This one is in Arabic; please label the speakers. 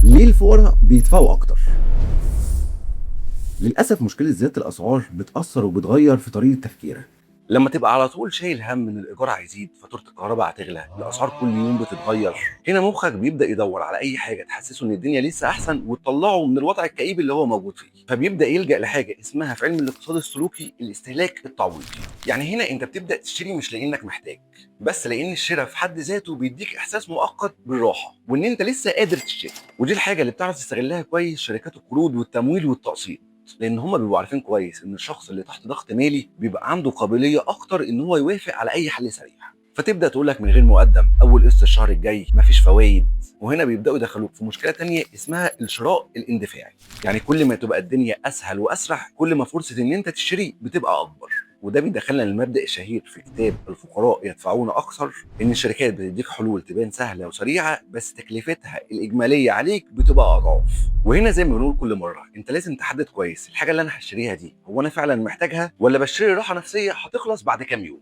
Speaker 1: ليه الفقراء بيدفعوا أكتر؟ للأسف مشكلة زيادة الأسعار بتأثر وبتغير في طريقة تفكيرك. لما تبقى على طول شايل هم ان الايجار هيزيد، فاتوره الكهرباء هتغلى، الاسعار كل يوم بتتغير، هنا مخك بيبدا يدور على اي حاجه تحسسه ان الدنيا لسه احسن وتطلعه من الوضع الكئيب اللي هو موجود فيه، فبيبدا يلجا لحاجه اسمها في علم الاقتصاد السلوكي الاستهلاك التعويضي. يعني هنا انت بتبدا تشتري مش لانك محتاج، بس لان الشراء في حد ذاته بيديك احساس مؤقت بالراحه وان انت لسه قادر تشتري. ودي الحاجه اللي بتعرف تستغلها كويس شركات القروض والتمويل والتقسيط، لان هم بيبقوا عارفين كويس ان الشخص اللي تحت ضغط مالي بيبقى عنده قابليه اكتر ان هو يوافق على اي حل سريع، فتبدا تقول لك من غير مقدم اول قسط الشهر الجاي مفيش فوائد. وهنا بيبداوا يدخلوك في مشكله تانية اسمها الشراء الاندفاعي، يعني كل ما تبقى الدنيا اسهل واسرع كل ما فرصه ان انت تشتري بتبقى اكبر. وده بيدخلنا للمبدا الشهير في كتاب الفقراء يدفعون اكثر، ان الشركات بتديك حلول تبان سهله وسريعه بس تكلفتها الاجماليه عليك بتبقى اضعاف. وهنا زي ما بنقول كل مره انت لازم تحدد كويس الحاجه اللي انا هشتريها دي هو انا فعلا محتاجها ولا بشتري راحه نفسيه هتخلص بعد كام يوم.